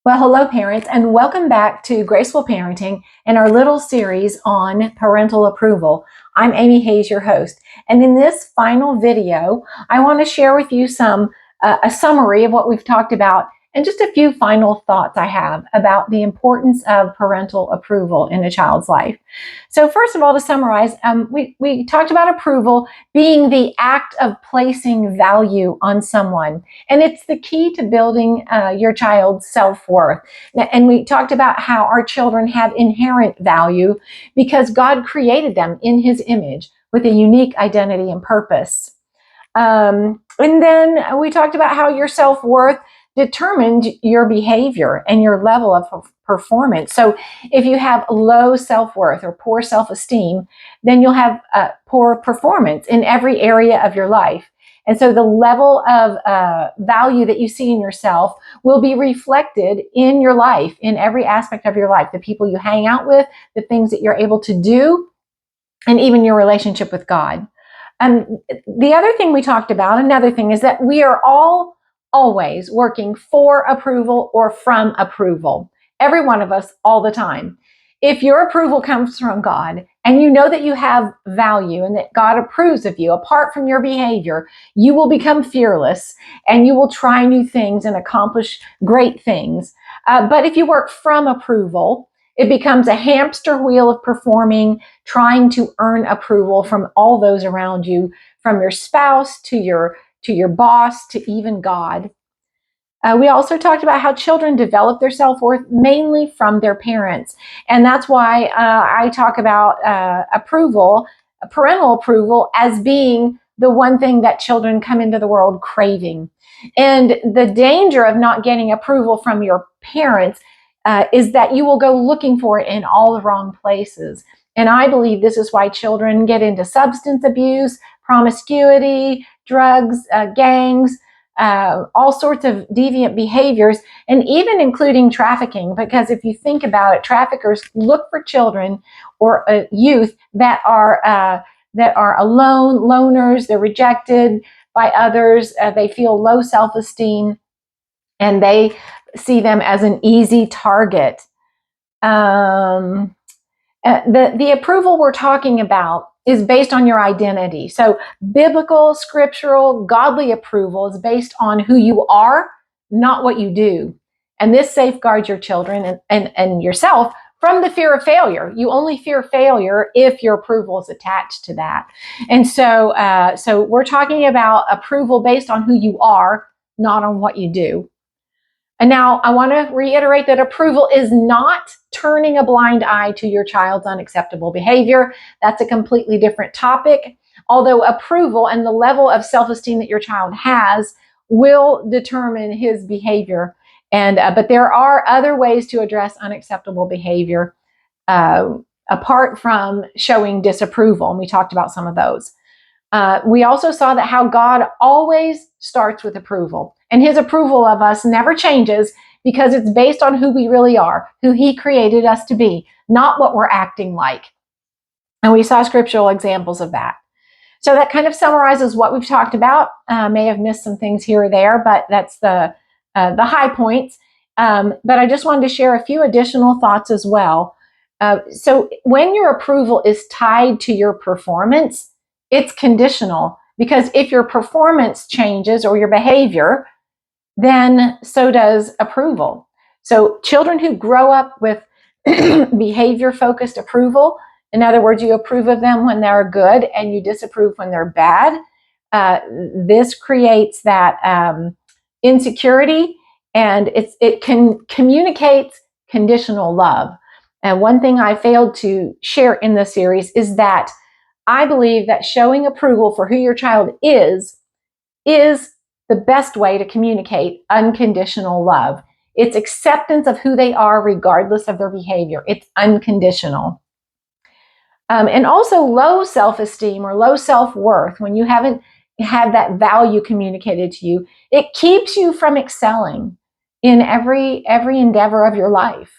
Well, hello, parents, and welcome back to Graceful Parenting and our little series on parental approval. I'm Amy Hayes, your host, and in this final video, I want to share with you a summary of what we've talked about and just a few final thoughts I have about the importance of parental approval in a child's life. So first of all, to summarize, we talked about approval being the act of placing value on someone. And it's the key to building your child's self-worth. And we talked about how our children have inherent value because God created them in His image with a unique identity and purpose. And then we talked about how your self-worth determined your behavior and your level of performance. So if you have low self-worth or poor self-esteem, then you'll have poor performance in every area of your life. And so the level of value that you see in yourself will be reflected in your life, in every aspect of your life, the people you hang out with, the things that you're able to do, and even your relationship with God. The other thing we talked about, another thing, is that we are always working for approval or from approval. Every one of us, all the time. If your approval comes from God and you know that you have value and that God approves of you, apart from your behavior, you will become fearless and you will try new things and accomplish great things. But if you work from approval, it becomes a hamster wheel of performing, trying to earn approval from all those around you, from your spouse to your boss to even God. We also talked about how children develop their self-worth mainly from their parents. And that's why I talk about parental approval, as being the one thing that children come into the world craving. And the danger of not getting approval from your parents is that you will go looking for it in all the wrong places. And I believe this is why children get into substance abuse, promiscuity, drugs, gangs, all sorts of deviant behaviors, and even including trafficking. Because if you think about it, traffickers look for children or youth that are alone, loners. They're rejected by others. They feel low self-esteem, and they see them as an easy target. The approval we're talking about is based on your identity. So biblical, scriptural, godly approval is based on who you are, not what you do. And this safeguards your children and yourself from the fear of failure. You only fear failure if your approval is attached to that. And so we're talking about approval based on who you are, not on what you do. And now I want to reiterate that approval is not turning a blind eye to your child's unacceptable behavior. That's a completely different topic. Although approval and the level of self-esteem that your child has will determine his behavior. But there are other ways to address unacceptable behavior apart from showing disapproval. And we talked about some of those. We also saw that how God always starts with approval. And His approval of us never changes because it's based on who we really are, who He created us to be, not what we're acting like. And we saw scriptural examples of that. So that kind of summarizes what we've talked about. May have missed some things here or there, but that's the high points. But I just wanted to share a few additional thoughts as well. So when your approval is tied to your performance, it's conditional, because if your performance changes or your behavior, then so does approval. So children who grow up with behavior-focused approval, in other words, you approve of them when they're good and you disapprove when they're bad, this creates that insecurity, and it can communicate conditional love. And one thing I failed to share in this series is that I believe that showing approval for who your child is the best way to communicate unconditional love. It's acceptance of who they are regardless of their behavior. It's unconditional. And also low self-esteem or low self-worth, when you haven't had that value communicated to you, it keeps you from excelling in every endeavor of your life.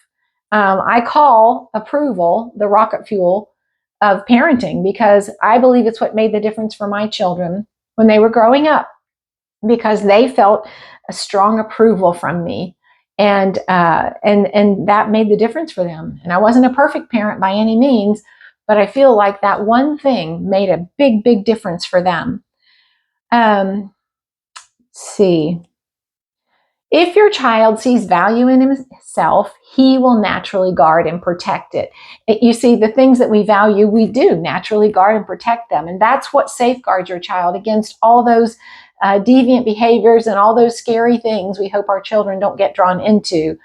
I call approval the rocket fuel of parenting, because I believe it's what made the difference for my children when they were growing up, because they felt a strong approval from me. And that made the difference for them. And I wasn't a perfect parent by any means, but I feel like that one thing made a big difference for them. Let's see. If your child sees value in himself, he will naturally guard and protect it. You see, the things that we value, we do naturally guard and protect them. And that's what safeguards your child against all those deviant behaviors and all those scary things we hope our children don't get drawn into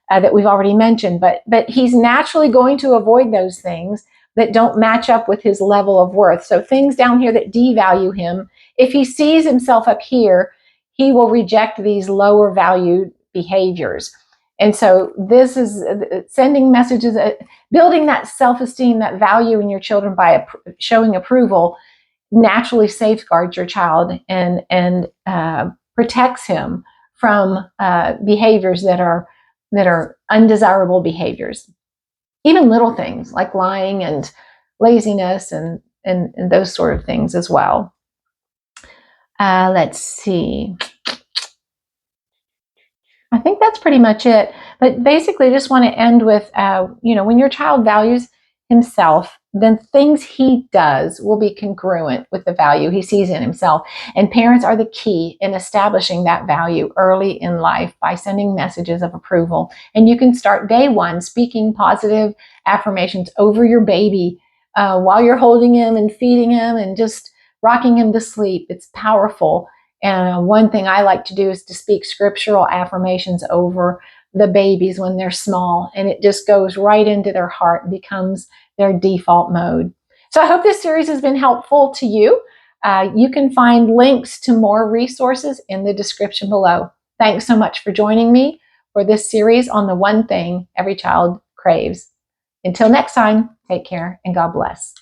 that we've already mentioned. But he's naturally going to avoid those things that don't match up with his level of worth. So things down here that devalue him, if he sees himself up here, he will reject these lower valued behaviors. And so this is sending messages, building that self-esteem, that value in your children by showing approval naturally safeguards your child and protects him from behaviors that are undesirable behaviors. Even little things like lying and laziness and those sort of things as well. Let's see. I think that's pretty much it. But basically, I just want to end with, when your child values himself, then things he does will be congruent with the value he sees in himself. And parents are the key in establishing that value early in life by sending messages of approval. And you can start day one speaking positive affirmations over your baby while you're holding him and feeding him and just rocking him to sleep. It's powerful. And one thing I like to do is to speak scriptural affirmations over the babies when they're small, and it just goes right into their heart and becomes their default mode. So I hope this series has been helpful to you. You can find links to more resources in the description below. Thanks so much for joining me for this series on the one thing every child craves. Until next time, take care and God bless.